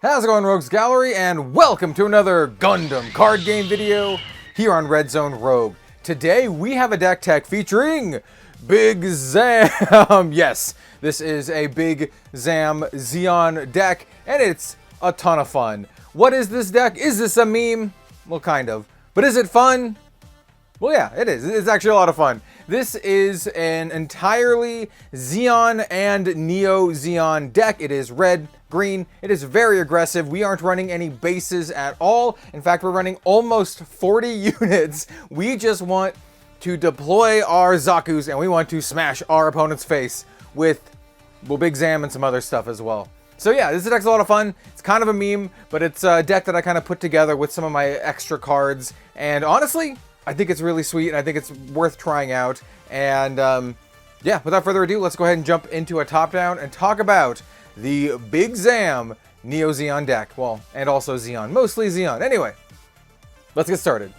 How's it going, Rogues Gallery, and welcome to another Gundam card game video here on Red Zone Rogue. Today we have a deck tech featuring Big ZAM. Yes, this is a Big ZAM Zeon deck, and it's a ton of fun. What is this deck? Is this a meme? Well, kind of. But is it fun? Well, yeah, it is. It's actually a lot of fun. This is an entirely Zeon and Neo Zeon deck. It is red, green. It is very aggressive. We aren't running any bases at all. In fact, we're running almost 40 units. We just want to deploy our Zakus and we want to smash our opponent's face with, well, Big ZAM and some other stuff as well. So yeah, this deck's a lot of fun. It's kind of a meme, but it's a deck that I kind of put together with some of my extra cards. And honestly, I think it's really sweet, and I think it's worth trying out. And yeah, without further ado, let's go ahead and jump into a top-down and talk about the Big ZAM Neo Zeon deck. Well, and also Zeon. Mostly Zeon. Anyway, let's get started.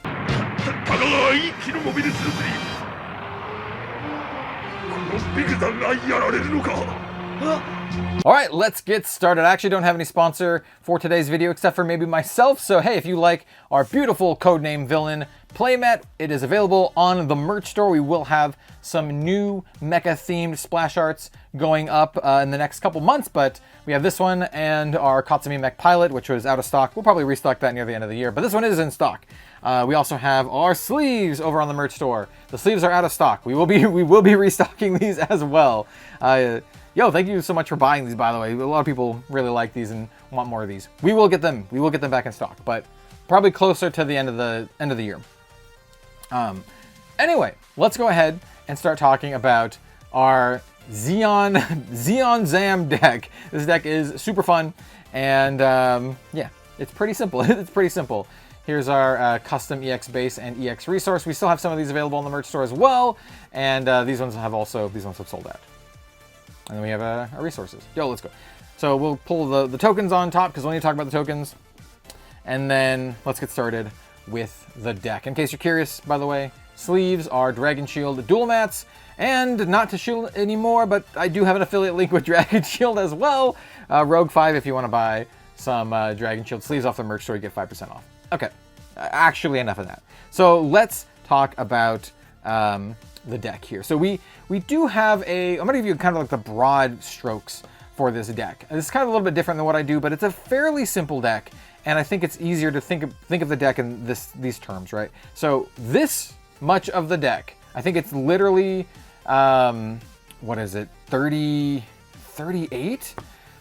Alright, let's get started. I actually don't have any sponsor for today's video except for maybe myself. So hey, if you like our beautiful codename villain playmat, it is available on the merch store. We will have some new mecha themed splash arts going up in the next couple months, but we have this one and our Katsumi Mech Pilot, which was out of stock. We'll probably restock that near the end of the year, but this one is in stock. We also have our sleeves over on the merch store. The sleeves are out of stock. We will be restocking these as well. Yo, thank you so much for buying these, by the way. A lot of people really like these and want more of these. We will get them back in stock, but probably closer to the end of the year. Anyway, let's go ahead and start talking about our Zeon ZAM deck. This deck is super fun, and yeah, it's pretty simple. It's pretty simple. Here's our custom EX base and EX resource. We still have some of these available on the merch store as well, and these ones have sold out. And then we have our resources. Yo, let's go. So we'll pull the tokens on top because we need to talk about the tokens. And then let's get started with the deck. In case you're curious, by the way, sleeves are Dragon Shield dual mats. And not to Shield anymore, but I do have an affiliate link with Dragon Shield as well. Rogue 5 if you want to buy some Dragon Shield sleeves off the merch store, you get 5% off. Okay, actually enough of that. So let's talk about the deck here. So we do have I'm going to give you kind of like the broad strokes for this deck. And this is kind of a little bit different than what I do, but it's a fairly simple deck, and I think it's easier to think of the deck in these terms, right? So this much of the deck, I think it's literally what is it? 38?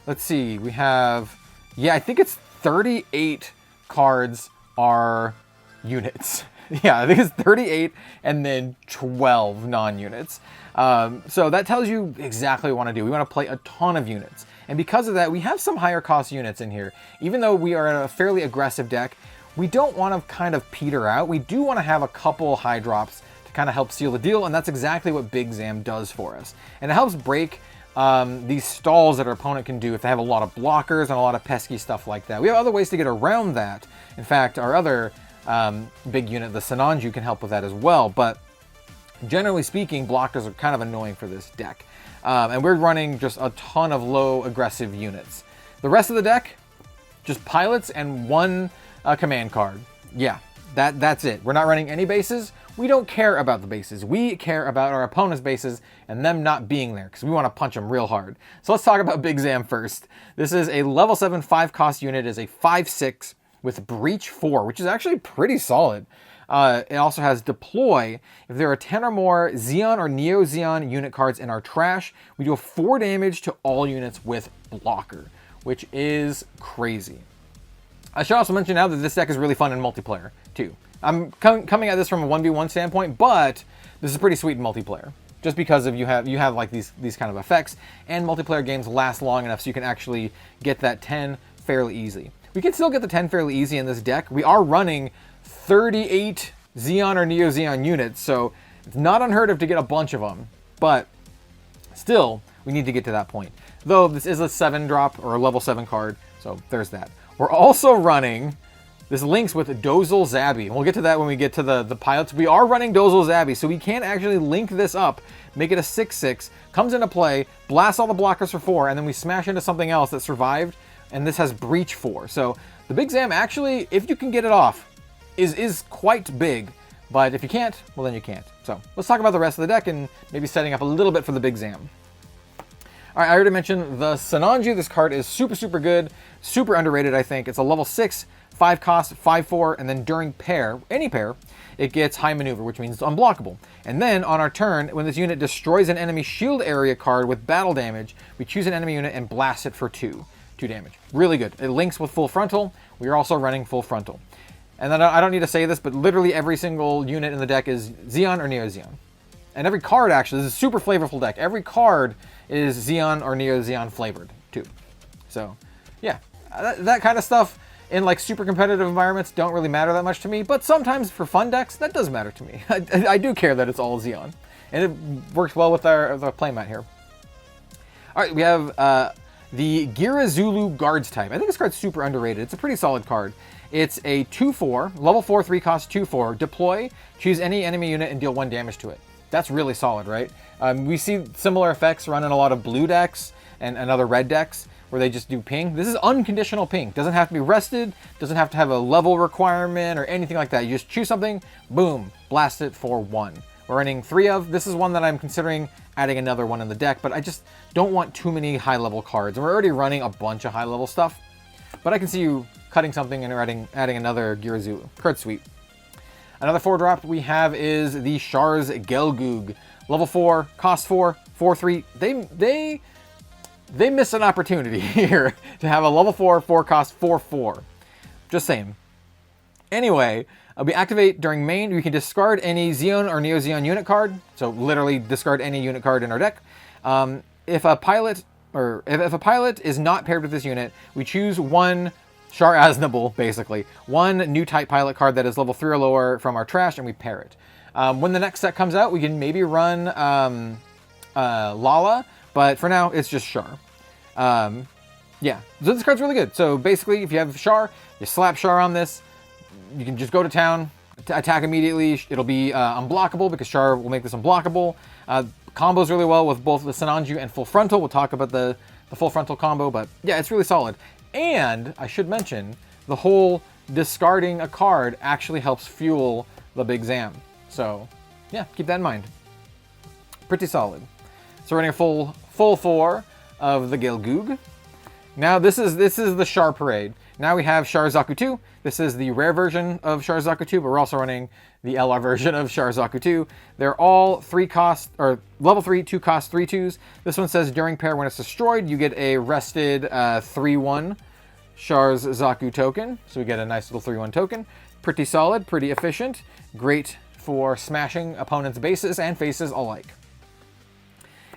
Let's see. We have, yeah, I think it's 38 cards are units. Yeah, I think it's 38 and then 12 non-units. So that tells you exactly what we want to do. We want to play a ton of units. And because of that, we have some higher cost units in here. Even though we are in a fairly aggressive deck, we don't want to kind of peter out. We do want to have a couple high drops to kind of help seal the deal, and that's exactly what Big ZAM does for us. And it helps break these stalls that our opponent can do if they have a lot of blockers and a lot of pesky stuff like that. We have other ways to get around that. In fact, our other big unit, the Sananju, can help with that as well, but generally speaking, blockers are kind of annoying for this deck. And we're running just a ton of low aggressive units. The rest of the deck, just pilots and one command card. Yeah, that's it. We're not running any bases. We don't care about the bases. We care about our opponent's bases and them not being there because we want to punch them real hard. So let's talk about Big ZAM first. This is a level 7 5 cost unit. It is a 5/6 with Breach 4, which is actually pretty solid. It also has Deploy. If there are 10 or more Zeon or Neo Zeon unit cards in our trash, we do 4 damage to all units with Blocker, which is crazy. I should also mention now that this deck is really fun in multiplayer, too. I'm coming at this from a 1v1 standpoint, but this is pretty sweet in multiplayer. Just because of you have like these kind of effects, and multiplayer games last long enough so you can actually get that 10 fairly easy. We can still get the 10 fairly easy in this deck. We are running 38 Zeon or Neo Zeon units, so it's not unheard of to get a bunch of them, but still, we need to get to that point. Though this is a 7-drop or a level 7 card, so there's that. We're also running, this links with Dozel Zabby, and we'll get to that when we get to the pilots. We are running Dozel Zabby, so we can actually link this up, make it a 6/6, comes into play, blasts all the blockers for 4, and then we smash into something else that survived and this has breach 4. So the big ZAM actually, if you can get it off, is quite big. But if you can't, well then you can't. So let's talk about the rest of the deck and maybe setting up a little bit for the big ZAM. All right, I already mentioned the Sinanju. This card is super, super good, super underrated, I think. It's a level 6, 5 cost, 5/4, and then during pair, any pair, it gets high maneuver, which means it's unblockable. And then on our turn, when this unit destroys an enemy shield area card with battle damage, we choose an enemy unit and blast it for 2 damage. Really good. It links with full frontal. We are also running full frontal. And then I don't need to say this, but literally every single unit in the deck is Zeon or Neo Zeon. And every card, actually, this is a super flavorful deck. Every card is Zeon or Neo Zeon flavored, too. So, yeah, that kind of stuff in like super competitive environments don't really matter that much to me, but sometimes for fun decks, that does matter to me. I do care that it's all Zeon, and it works well with our playmat here. All right, we have the Girazulu Guards type. I think this card's super underrated. It's a pretty solid card. It's a 2/4, level 4, 3 cost, 2/4. Deploy, choose any enemy unit and deal 1 damage to it. That's really solid, right? We see similar effects run in a lot of blue decks and other red decks where they just do ping. This is unconditional ping. Doesn't have to be rested, doesn't have to have a level requirement or anything like that. You just choose something, boom, blast it for 1. We're running 3 of. This is one that I'm considering adding another one in the deck, but I just don't want too many high-level cards. And we're already running a bunch of high-level stuff, but I can see you cutting something and adding another Girazulu. Card sweep. Another 4-drop we have is the Char's Gelgoog. Level 4, cost 4, 4/3. They miss an opportunity here to have a level 4, 4 cost, 4/4. Just saying. Anyway, we activate during main. We can discard any Zeon or Neo Zeon unit card. So literally discard any unit card in our deck. If a pilot is not paired with this unit, we choose one Char Aznable, basically. One new type pilot card that is level 3 or lower from our trash, and we pair it. When the next set comes out, we can maybe run Lala, but for now, it's just Char. Yeah, so this card's really good. So basically, if you have Char, you slap Char on this, you can just go to town, attack immediately. It'll be unblockable because Char will make this unblockable. Combos really well with both the Sinanju and full frontal. We'll talk about the full frontal combo, but yeah, it's really solid. And I should mention, the whole discarding a card actually helps fuel the big ZAM. So yeah, keep that in mind. Pretty solid. So we're running a full 4 of the Gelgoog. Now this is the Char Parade. Now we have Char Zaku 2. This is the rare version of Char Zaku 2, but we're also running the LR version of Char Zaku 2. They're all 3 cost, or level 3, 2 cost, 3/2s. This one says during pair when it's destroyed, you get a rested 3/1 Char's Zaku token. So we get a nice little 3/1 token. Pretty solid, pretty efficient. Great for smashing opponents' bases and faces alike.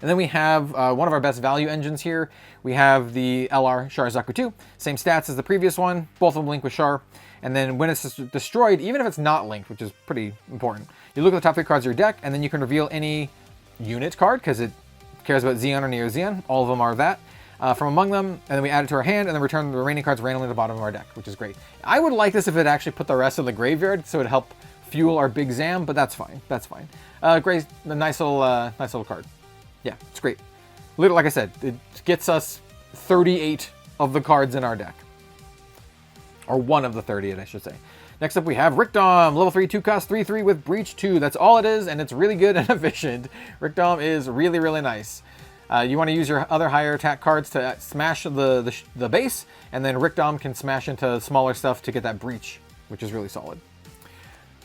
And then we have one of our best value engines here. We have the LR Char Zaku 2. Same stats as the previous one. Both of them link with Char. And then when it's destroyed, even if it's not linked, which is pretty important, you look at the top 3 cards of your deck, and then you can reveal any unit card, because it cares about Zeon or Neo Zeon. All of them are that. From among them, and then we add it to our hand, and then return the remaining cards randomly to the bottom of our deck, which is great. I would like this if it actually put the rest of the graveyard, so it'd help fuel our big ZAM, but that's fine. That's fine. Great, a nice little card. Yeah, it's great. Literally, like I said, it gets us 38 of the cards in our deck. Or one of the 38, I should say. Next up, we have Rickdom, level 3, 2 cost, 3/3 with Breach 2. That's all it is, and it's really good and efficient. Rickdom is really, really nice. You want to use your other higher attack cards to smash the base, and then Rickdom can smash into smaller stuff to get that Breach, which is really solid.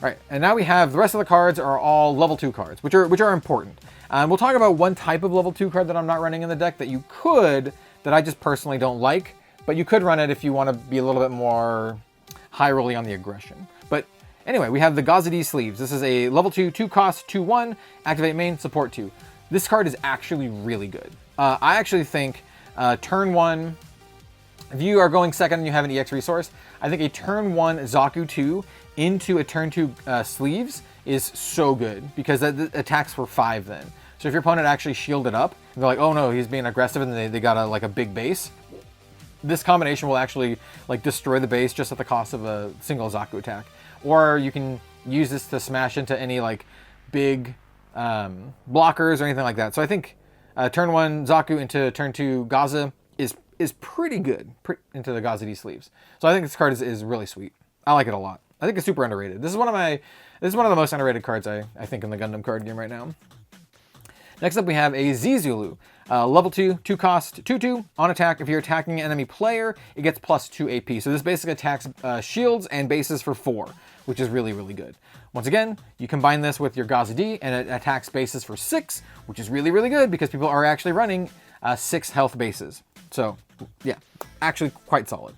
All right, and now we have the rest of the cards are all level 2 cards, which are important. We'll talk about one type of level 2 card that I'm not running in the deck that I just personally don't like, but you could run it if you want to be a little bit more high rolling on the aggression. But anyway, we have the Gazadi Sleeves. This is a level 2, 2 cost, 2/1, activate main, support 2. This card is actually really good. I actually think turn 1, if you are going second and you have an EX resource, I think a turn 1 Zaku 2 into a turn 2 Sleeves is so good, because that attacks for 5 then. So if your opponent actually shielded up, and they're like, oh no, he's being aggressive, and they got a big base, this combination will actually like destroy the base just at the cost of a single Zaku attack. Or you can use this to smash into any like big blockers or anything like that. So I think turn 1 Zaku into turn 2 Gaza is is pretty good into the Gazadi sleeves. So I think this card is really sweet. I like it a lot. I think it's super underrated. This is one of the most underrated cards I think in the Gundam card game right now. Next up we have a Zulu. Level 2, 2 cost, 2/2. On attack, if you're attacking an enemy player, it gets plus 2 AP. So this basically attacks shields and bases for 4, which is really, really good. Once again, you combine this with your Gazadi, and it attacks bases for 6, which is really, really good because people are actually running 6 health bases. So, yeah, actually quite solid.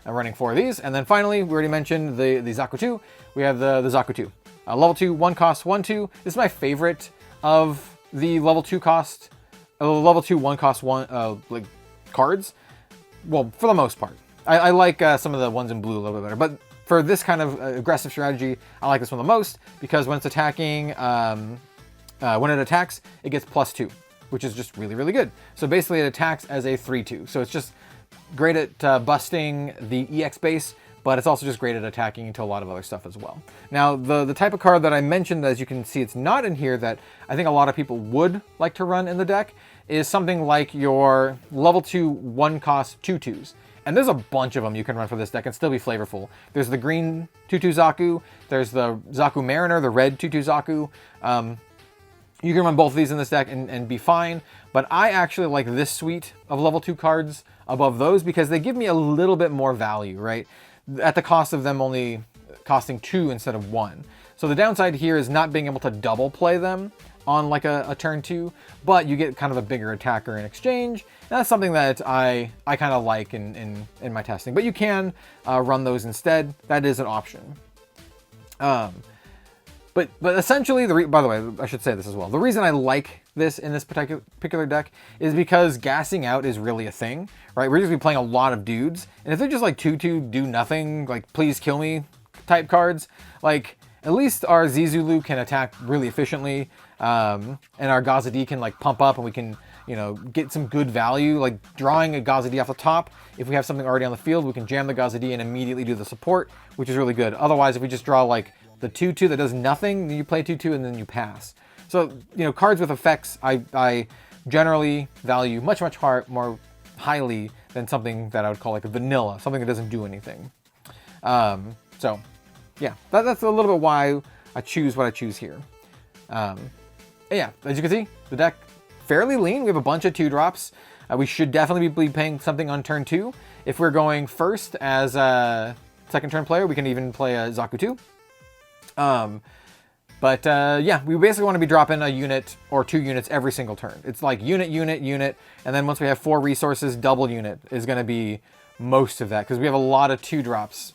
Running 4 of these. And then finally, we already mentioned the Zaku 2. We have the Zaku 2. Level 2, 1 cost, 1/2. This is my favorite of the level 2 cost, level 2, 1 cost, 1 like cards. Well, for the most part. I like some of the ones in blue a little bit better, but for this kind of aggressive strategy, I like this one the most because when it's attacking, when it attacks, it gets plus 2, which is just really, really good. So basically it attacks as a 3/2. So it's just great at busting the EX base, but it's also just great at attacking into a lot of other stuff as well. Now, the type of card that I mentioned, as you can see, it's not in here, that I think a lot of people would like to run in the deck, is something like your level 2, 1 cost 2/2s. And there's a bunch of them you can run for this deck and still be flavorful. There's the green 2/2 Zaku, there's the Zaku Mariner, the red 2/2 Zaku. You can run both of these in this deck and be fine, but I actually like this suite of level 2 cards above those because they give me a little bit more value, right? At the cost of them only costing 2 instead of 1. So the downside here is not being able to double play them on like a turn 2, but you get kind of a bigger attacker in exchange. And that's something that I kind of like in my testing, but you can run those instead. That is an option. But essentially, by the way, I should say this as well. The reason I like this in this particular deck is because gassing out is really a thing, right? We're just gonna be playing a lot of dudes, and if they're just like 2/2 do nothing, like please kill me type cards, like at least our Zulu can attack really efficiently, and our Gazadi can like pump up, and we can, you know, get some good value, like drawing a Gazadi off the top. If we have something already on the field, we can jam the Gazadi and immediately do the support, which is really good. Otherwise, if we just draw like the 2/2 that does nothing, then you play 2/2 and then you pass. So, you know, cards with effects, I generally value much more highly than something that I would call like a vanilla, something that doesn't do anything. So, yeah, that's a little bit why I choose what I choose here. Yeah, as you can see, the deck fairly lean. We have a bunch of 2-drops. We should definitely be playing something on turn 2. If we're going first as a second turn player, we can even play a Zaku 2. Yeah, we basically want to be dropping a unit or 2 units every single turn. It's like unit, and then once we have 4 resources, double unit is going to be most of that, because we have a lot of 2-drops,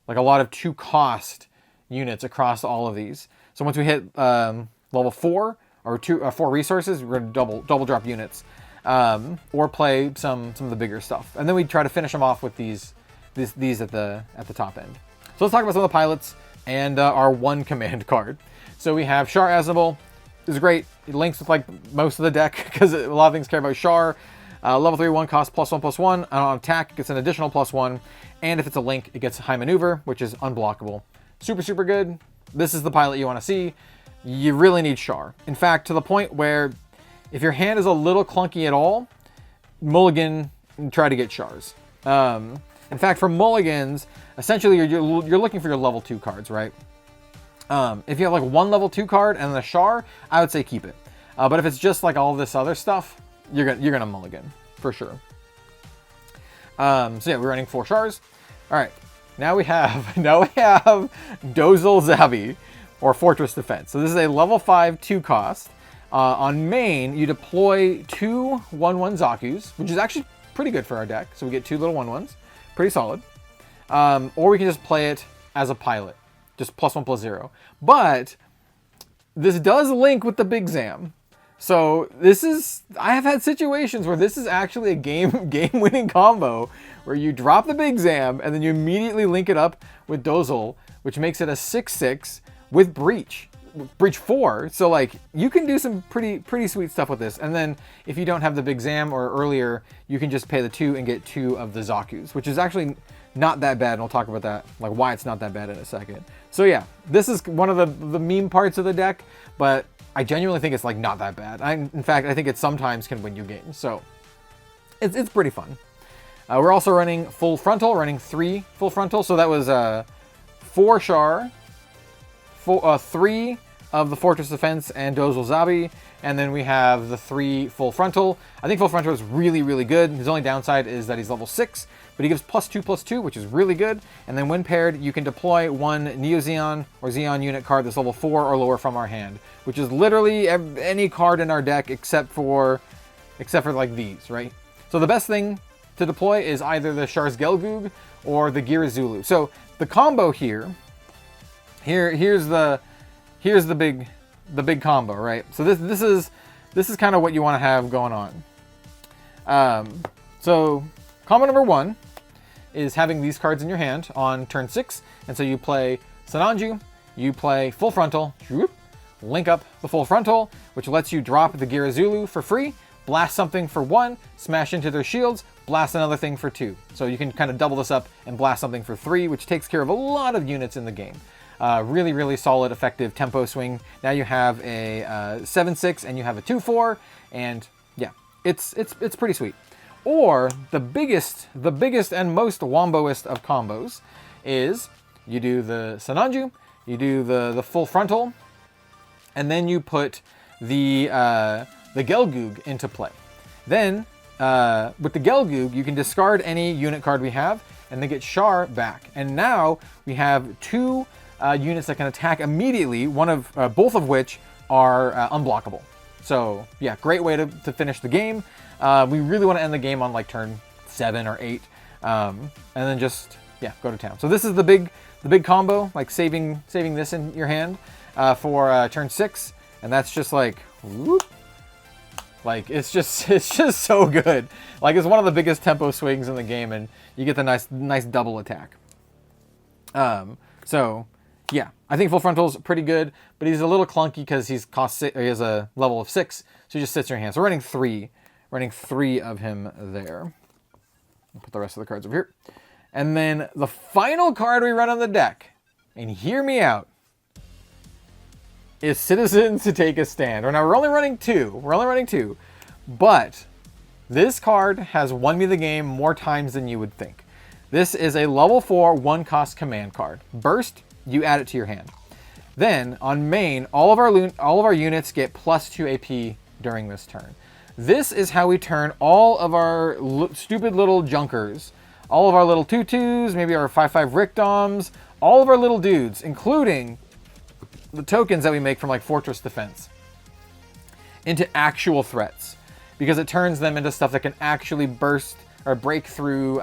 like a lot of 2-cost units across all of these. So once we hit level 4 or 4 resources, we're going to double drop units, or play some of the bigger stuff, and then we try to finish them off with these at the top end. So let's talk about some of the pilots and our 1 command card. So we have Char Aznable. This is great. It links with like most of the deck because a lot of things care about Char. Level 3, 1 cost, +1/+1. On attack, it gets an additional +1. And if it's a link, it gets high maneuver, which is unblockable. Super, super good. This is the pilot you want to see. You really need Char. In fact, to the point where if your hand is a little clunky at all, mulligan and try to get Chars. In fact, for mulligans, essentially you're looking for your level 2 cards, right? If you have like 1 level 2 card and the Char, I would say keep it. But if it's just like all this other stuff, you're gonna mulligan for sure. So yeah, we're running 4 Chars. All right, now we have Dozal Zabi, or Fortress Defense. So this is a level 5 2 cost. On main, you deploy 2 1/1 Zakus, which is actually pretty good for our deck. So we get 2 little 1/1s. Pretty solid. Or we can just play it as a pilot, just +1/+0. But this does link with the big ZAM. So I have had situations where this is actually a game-winning combo where you drop the big ZAM and then you immediately link it up with Dozal, which makes it a 6/6 with Breach 4. So like you can do some pretty sweet stuff with this. And then if you don't have the big ZAM or earlier, you can just pay the 2 and get 2 of the Zakus, which is actually not that bad. And I'll talk about that, like why it's not that bad in a second. So yeah, this is one of the meme parts of the deck, but I genuinely think it's like not that bad. In fact, I think it sometimes can win you games. So it's pretty fun. We're also running full frontal, running 3 full frontal. So that was 4 Char, 3 of the Fortress Defense and Dozel Zabi, and then we have the 3 full frontal. I think full frontal is really, really good. His only downside is that he's level 6, but he gives +2/+2, which is really good. And then when paired, you can deploy 1 Neo Zeon or Zeon unit card that's level 4 or lower from our hand, which is literally any card in our deck except for like these, right? So the best thing to deploy is either the Char's Gelgoog or the Gira Zulu. So the combo here's the big combo, right? So this is kind of what you want to have going on. So combo number 1 is having these cards in your hand on turn 6, and so you play Sananju, you play full frontal, link up the full frontal, which lets you drop the Gira Zulu for free, blast something for 1, smash into their shields, blast another thing for 2. So you can kind of double this up and blast something for 3, which takes care of a lot of units in the game. Really, really solid, effective tempo swing. Now you have a 7/6 and you have a 2/4, and yeah, it's pretty sweet. Or the biggest and most womboest of combos is you do the Sananju, you do the full frontal, and then you put the Gelgoog into play. Then with the Gelgoog, you can discard any unit card we have and then get Char back. And now we have 2 units that can attack immediately, both of which are unblockable. So yeah, great way to finish the game. We really want to end the game on like turn 7 or 8, and then just go to town. So this is the big combo, like saving this in your hand for turn 6, and that's just like whoop. Like it's just so good. Like it's one of the biggest tempo swings in the game, and you get the nice double attack. So yeah, I think full frontal's pretty good, but he's a little clunky because he has a level of 6, so he just sits in your hand. So we're running three of him there. I'll put the rest of the cards over here. And then the final card we run on the deck, and hear me out, is Citizens to Take a Stand. Now we're only running 2. But this card has won me the game more times than you would think. This is a level 4 1-cost command card. Burst, you add it to your hand. Then on main, all of our units get +2 AP during this turn. This is how we turn all of our stupid little junkers, all of our little tutus, maybe our 5/5 Rickdoms, all of our little dudes, including the tokens that we make from like Fortress Defense, into actual threats, because it turns them into stuff that can actually burst or break through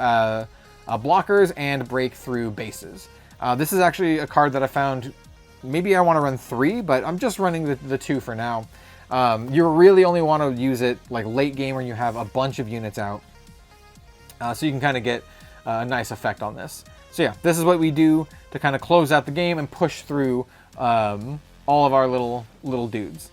blockers and break through bases. This is actually a card that I found. Maybe I want to run 3, but I'm just running the 2 for now. You really only want to use it like late game when you have a bunch of units out, so you can kind of get a nice effect on this. So yeah, this is what we do to kind of close out the game and push through all of our little dudes.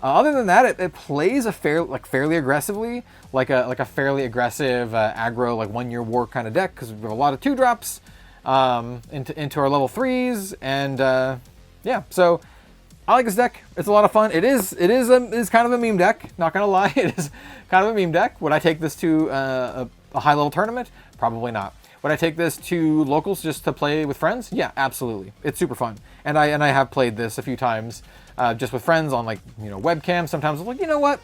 Other than that, it plays fairly aggressively, like a fairly aggressive aggro, like 1-year war kind of deck, because we have a lot of 2-drops into our level 3s, and yeah, so I like this deck. It's a lot of fun. It is kind of a meme deck, not gonna lie. It is kind of a meme deck. Would I take this to a high level tournament? Probably not. Would I take this to locals just to play with friends? Yeah, absolutely. It's super fun. And I have played this a few times just with friends on webcam. Sometimes I'm like, you know what?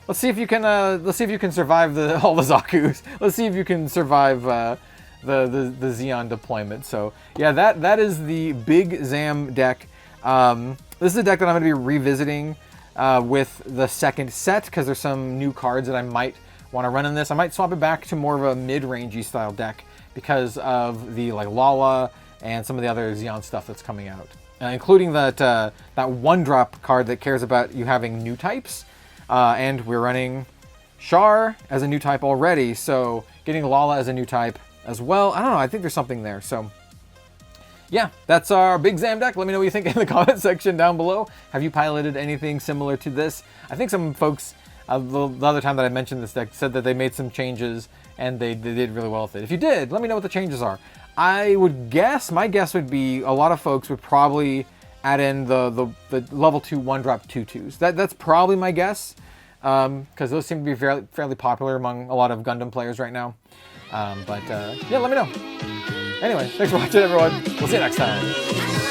Let's see if you can survive all the Zakus. Let's see if you can survive the Zeon deployment. So yeah, that is the big ZAM deck. This is a deck that I'm going to be revisiting with the second set, because there's some new cards that I might want to run in this. I might swap it back to more of a mid-rangey style deck because of the Lala and some of the other Zeon stuff that's coming out, including that 1-drop card that cares about you having new types, and we're running Char as a new type already, so getting Lala as a new type as well. I don't know, I think there's something there. So yeah, that's our big ZAM deck. Let me know what you think in the comment section down below. Have you piloted anything similar to this? I think some folks, the other time that I mentioned this deck, said that they made some changes and they did really well with it. If you did, let me know what the changes are. I would guess, my guess would be a lot of folks would probably add in the level 2 1-drop tutus. That's probably my guess. because those seem to be fairly popular among a lot of Gundam players right now. Yeah, let me know. Anyway, thanks for watching, everyone. We'll see you next time.